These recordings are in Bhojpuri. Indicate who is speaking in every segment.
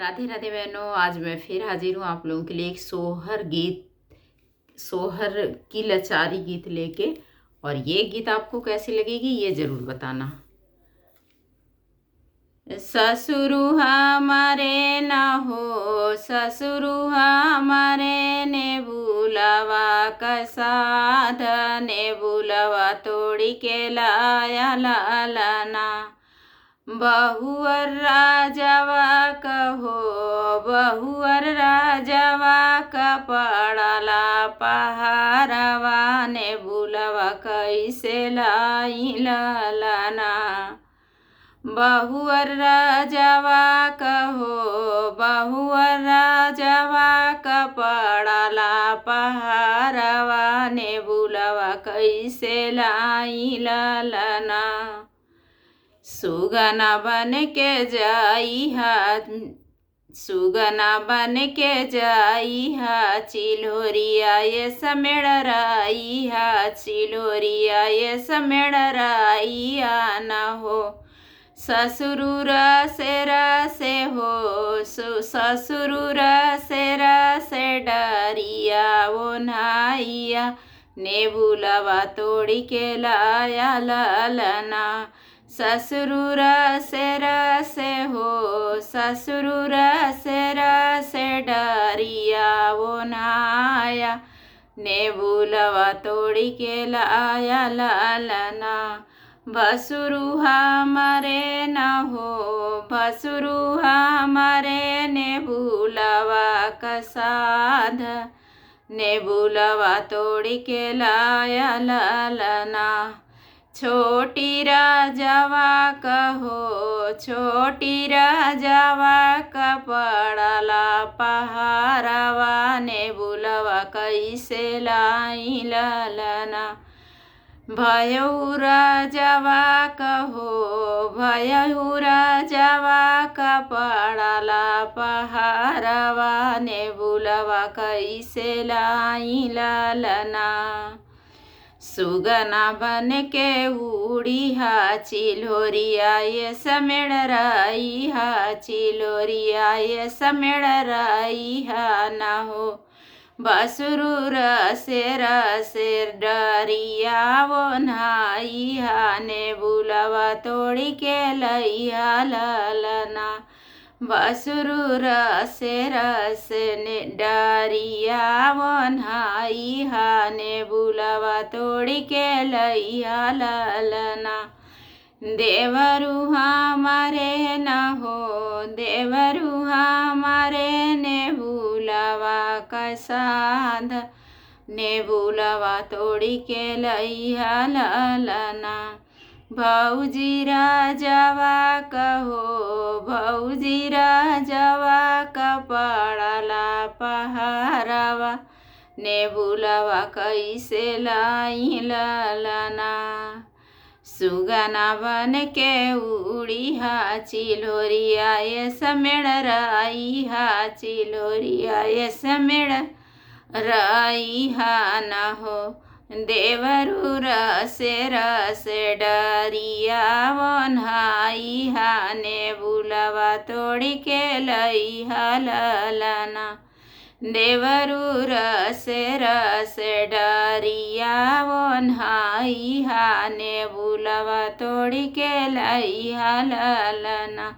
Speaker 1: राधे राधे बहनों, आज मैं फिर हाजिर हूँ आप लोगों के लिए एक सोहर की लचारी गीत लेके। और ये गीत आपको कैसी लगेगी ये ज़रूर बताना। ससुरु हमारे न हो, ससुरु हमारे ने बुलावा कसाध, ने बुलावा तोड़ी के लाया लालना। बहुअर राजवा कहो, बहुअर राजवा का पड़ाला पहाड़वा, ने बुलवा कैसे लाई लालना। बहुअर राजवा कहो, बहुअर राजवा का पड़ाला पहाड़वा, ने बुलवा कैसे लाई लालना। सुगना बन के जाई हा, सुगना बन के जाई हा, चिल्होरिया ये समेड़राई हा, चिल्होरिया ये समेड़राइया न हो। ससुरुर से हो, ससुरुर से डरिया वो नाइया, ने बुलवा तोड़ी के लाया लालना। ससुरुर से हो, ससुरुर से डरिया वो नाया, ने बुलवा तोड़ी के लाया लालना। भसुरु हमारे न हो, भसुरु हमारे ने बुलवा कसाध, ने बुलवा तोड़ी के लाया लालना। छोटी राजवा कहो, छोटी राजवा का पड़ाला पहाड़वा, ने बुलवा कैसे लाई लालना। भयउ राजवा कहो, भयउ राजवा का पड़ाला पहाड़वा, ने बुलवा कैसे लाई लालना। सुगना बन के उड़ी हा, चिल्होरिया ये समेड़राई हा, चिल्होरिया ये समेड़राई हा न हो। बसुरुर से डरिया वो नाई हा, ने बुलवा तोड़ी के लैया लालना। बसुरुर से ने डरिया वो नाई हा, ने बुलवा तोड़ी के लैया लालना। देवरु हमारे न हो, देवरु हमारे ने बुलवा कसाध, ने बुलवा तोड़ी के लैया लालना। भौजी राजवा कहो, भौजी राजवा का पड़ाला पहाड़वा, ने बुलवा कैसे लाई लालना। सुगना बन के उड़ी हा, चिल्होरिया ये समेड़राई हा, चिल्होरिया ये समेड़राई हा न हो। देवरु से डरिया वो नाई हा, ने बुलवा तोड़ी के लैया लालना। देवरु से डरिया वो नाई हा, ने बुलवा तोड़ी के लैया लालना।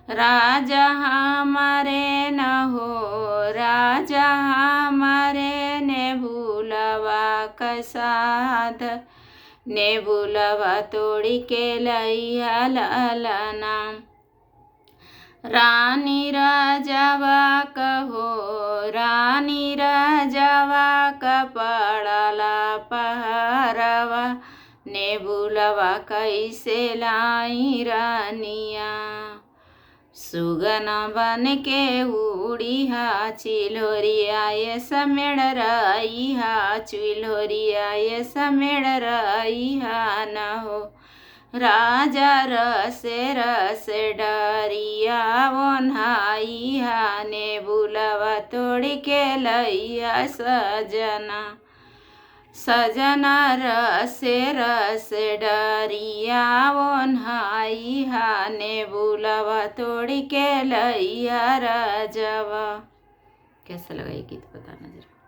Speaker 1: राजा हमारे न हो, राजा हमारे ने बुलवा कसाध, ने बुलवा तोड़ी के लैया लालना। रानी राजवा कहो, रानी राजवा का पड़ाला पहाड़वा, ने बुलवा कैसे लाई रानिया। सुगना बन के उड़ी हा, चिल्होरिया ये समेड़राई हा, चिल्होरिया ये समेड़राई हा न हो। राजा से डरिया वो नाई हा, ने बुलवा तोड़ी के लैया सजना। सजना रस डरिया ओन्हाई हाने बुलावा तोड़ के लैया राजवा। कैसा लगा ये गीत बताना जरा।